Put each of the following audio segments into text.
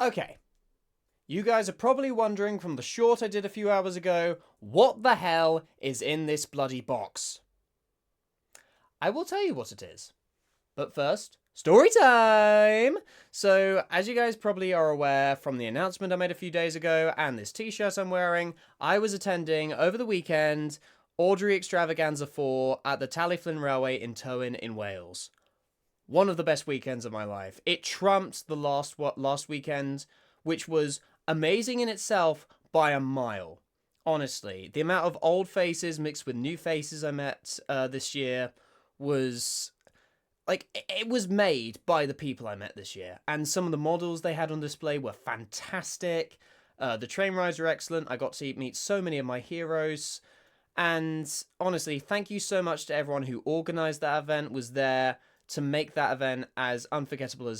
Okay. You guys are probably wondering from the short I did a few hours ago, what the hell is in this bloody box? I will tell you what it is. But first, story time! So, as you guys probably are aware from the announcement I made a few days ago and this t-shirt I'm wearing, I was attending over the weekend Audrey Extravaganza 4 at the Tallyflyn Railway in Tywyn in Wales. One of the best weekends of my life. It trumped the last weekend, which was amazing in itself by a mile. Honestly, the amount of old faces mixed with new faces I met this year was like, it was made by the people I met this year, and some of the models they had on display were fantastic. The train rides were excellent. I got to meet so many of my heroes, and honestly, thank you so much to everyone who organised that event, was there to make that event as unforgettable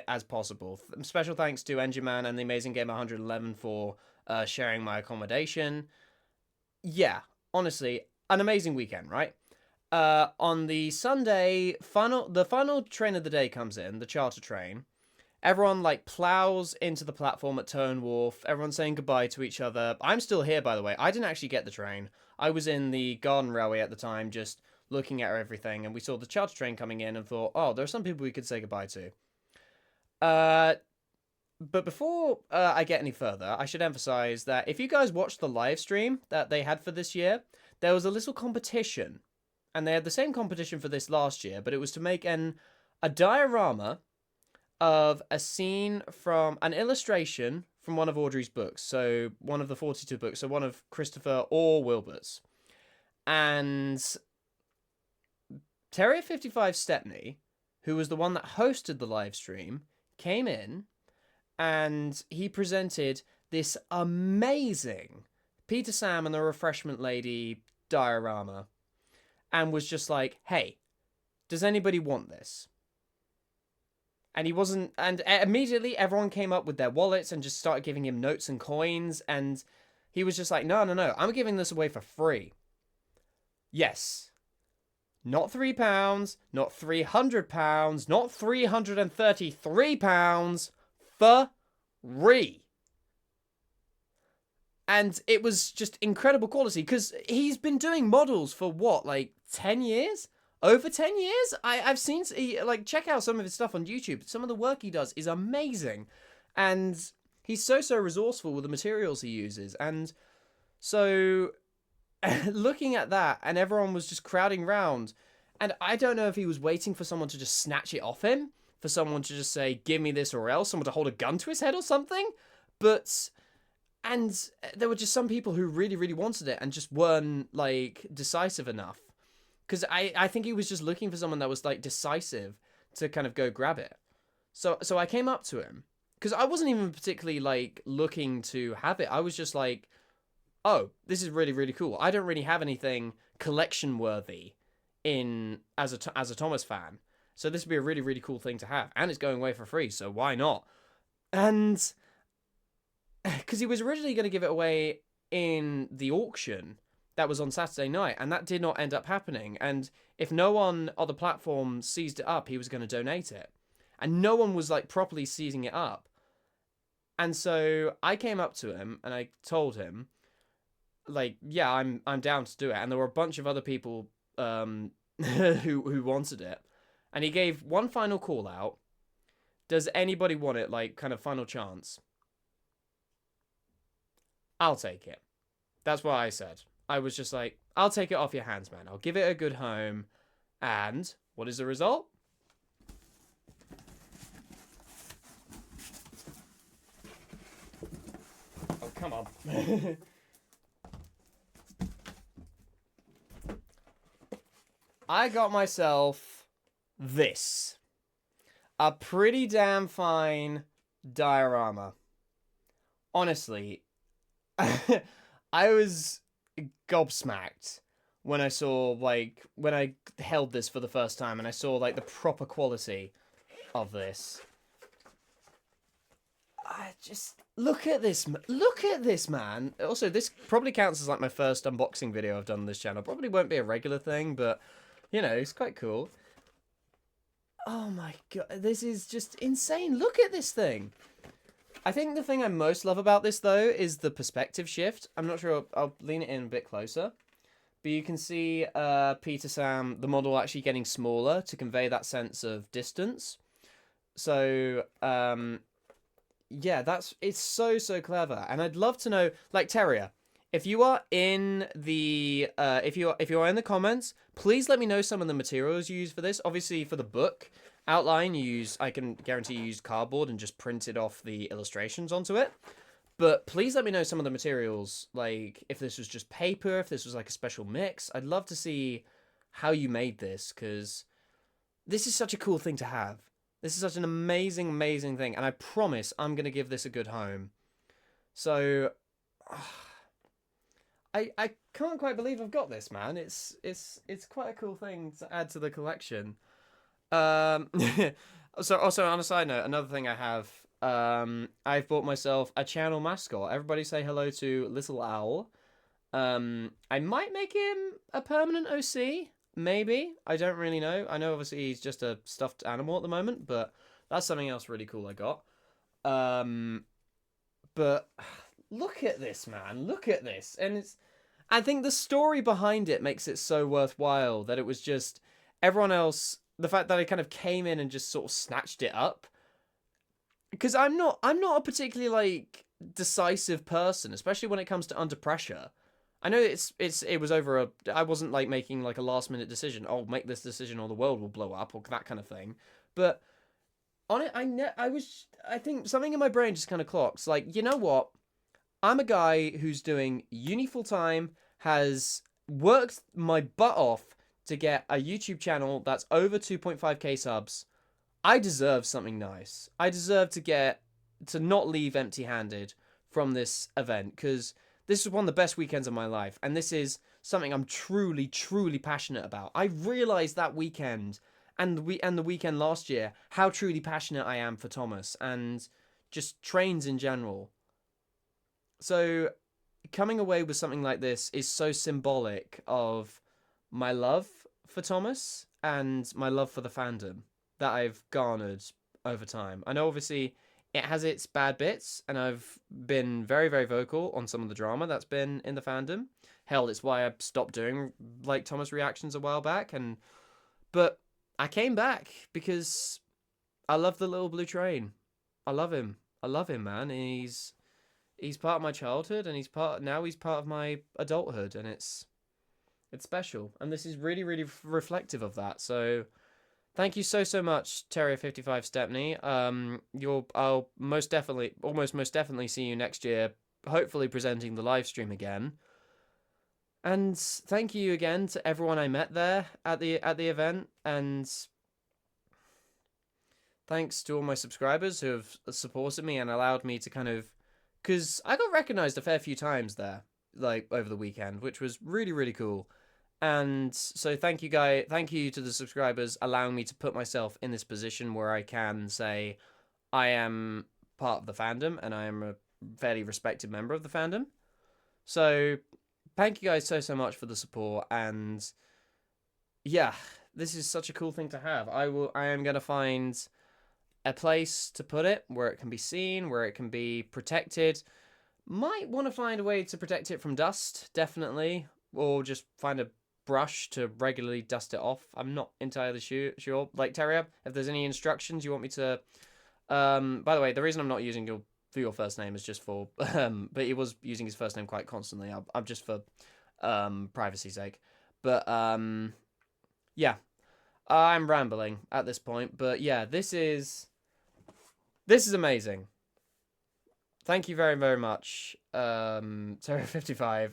as possible. Special thanks to Engine Man and the Amazing Game 111 for sharing my accommodation. Yeah, honestly, an amazing weekend, right? On the Sunday, the final train of the day comes in, the charter train. Everyone, like, plows into the platform at Tone Wharf. Everyone's saying goodbye to each other. I'm still here, by the way. I didn't actually get the train. I was in the Garden Railway at the time, just looking at everything, and we saw the charter train coming in and thought, oh, there are some people we could say goodbye to. But before I get any further, I should emphasize that if you guys watched the live stream that they had for this year, there was a little competition. And they had the same competition for this last year, but it was to make a diorama of a scene from an illustration from one of Audrey's books. So one of the 42 books, so one of Christopher or Wilbert's. And Terrier55 Stepney, who was the one that hosted the live stream, came in and he presented this amazing Peter Sam and the Refreshment Lady diorama. And was just like, hey, does anybody want this? And he wasn't, and immediately everyone came up with their wallets and just started giving him notes and coins, and he was just like, no, I'm giving this away for free. Yes. Not £3, not £300, not £333, for free. And it was just incredible quality, because he's been doing models for what, like 10 years? Over 10 years? I've seen, like, check out some of his stuff on YouTube. Some of the work he does is amazing. And he's so resourceful with the materials he uses. And so, looking at that, and everyone was just crowding round. And I don't know if he was waiting for someone to just snatch it off him. For someone to just say, give me this or else. Someone to hold a gun to his head or something. And there were just some people who really wanted it and just weren't, like, decisive enough. Because I think he was just looking for someone that was, like, decisive to kind of go grab it. So I came up to him. Because I wasn't even particularly, like, looking to have it. I was just like, oh, this is really cool. I don't really have anything collection-worthy as a Thomas fan. So this would be a really cool thing to have. And it's going away for free, so why not? And because he was originally going to give it away in the auction that was on Saturday night, and that did not end up happening. And if no one on the platform seized it up, he was going to donate it. And no one was, like, properly seizing it up. And so I came up to him and I told him, like, yeah, I'm down to do it. And there were a bunch of other people who wanted it. And he gave one final call out. Does anybody want it? Like, kind of final chance. I'll take it. That's what I said. I was just like, I'll take it off your hands, man. I'll give it a good home. And what is the result? Oh, come on. I got myself this. A pretty damn fine diorama. Honestly, I was gobsmacked when I saw, like, when I held this for the first time and I saw, like, the proper quality of this. I just, look at this, man. Also, this probably counts as, like, my first unboxing video I've done on this channel. Probably won't be a regular thing, but, you know, it's quite cool. Oh my god, this is just insane. Look at this thing. I think the thing I most love about this, though, is the perspective shift. I'm not sure, I'll lean it in a bit closer. But you can see Peter Sam, the model, actually getting smaller to convey that sense of distance. So, yeah, it's so, so clever. And I'd love to know, like, Terrier, if you are in the, if you are in the comments, please let me know some of the materials you use for this. Obviously, for the book outline, I can guarantee you used cardboard and just printed off the illustrations onto it. But please let me know some of the materials, like if this was just paper, if this was like a special mix. I'd love to see how you made this, because this is such a cool thing to have. This is such an amazing, amazing thing, and I promise I'm going to give this a good home. So, I can't quite believe I've got this, man. It's quite a cool thing to add to the collection. So also on a side note, another thing I have, I've bought myself a channel mascot. Everybody say hello to Little Owl. I might make him a permanent OC, maybe. I don't really know. I know obviously he's just a stuffed animal at the moment, but that's something else really cool I got. But look at this, man. Look at this. And I think the story behind it makes it so worthwhile, that it was just everyone else, the fact that I kind of came in and just sort of snatched it up. Because I'm not a particularly, like, decisive person, especially when it comes to under pressure. I know it was over I wasn't like making like a last minute decision. Oh, make this decision or the world will blow up, or that kind of thing. But on it, I think something in my brain just kind of clocks. Like, you know what? I'm a guy who's doing uni full time, has worked my butt off to get a YouTube channel that's over 2.5k subs. I deserve something nice. I deserve to not leave empty-handed from this event, because this is one of the best weekends of my life, and this is something I'm truly, truly passionate about. I realized that weekend and the weekend last year how truly passionate I am for Thomas and just trains in general. So coming away with something like this is so symbolic of my love for Thomas and my love for the fandom that I've garnered over time. I know obviously it has its bad bits, and I've been very, very vocal on some of the drama that's been in the fandom. Hell, it's why I stopped doing like Thomas reactions a while back, but I came back because I love the little blue train. I love him. I love him, man. He's part of my childhood, and he's part of my adulthood, and it's special. And this is really, really reflective of that. So thank you so, so much, Terrier55 Stepney. I'll almost most definitely see you next year, hopefully presenting the live stream again. And thank you again to everyone I met there at the event, and thanks to all my subscribers who have supported me and allowed me to kind of, because I got recognized a fair few times there, like over the weekend, which was really, really cool. And so thank you to the subscribers, allowing me to put myself in this position where I can say I am part of the fandom and I am a fairly respected member of the fandom. So thank you guys so, so much for the support, and yeah, this is such a cool thing to have. I am going to find a place to put it where it can be seen, where it can be protected. Might want to find a way to protect it from dust, definitely, or just find a brush to regularly dust it off. I'm not entirely sure. Like, Terrier, if there's any instructions you want me to... by the way, the reason I'm not using your first name is just for... but he was using his first name quite constantly. I'm just for privacy's sake. But, yeah. I'm rambling at this point. But, yeah, this is amazing. Thank you very, very much, Terrier55.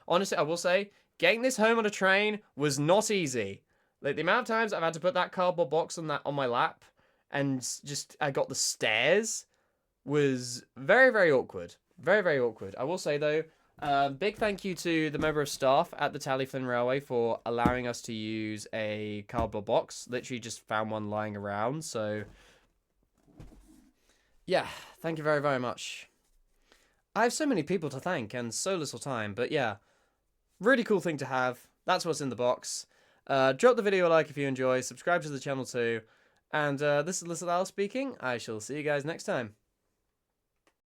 Honestly, I will say, getting this home on a train was not easy. Like, the amount of times I've had to put that cardboard box on my lap, and just I got the stairs, was very, very awkward. Very, very awkward. I will say, though, big thank you to the member of staff at the Tallyflin Railway for allowing us to use a cardboard box. Literally just found one lying around, so... yeah, thank you very, very much. I have so many people to thank and so little time, but yeah, really cool thing to have. That's what's in the box. Drop the video a like if you enjoy, subscribe to the channel too, and this is Little Al speaking. I shall see you guys next time.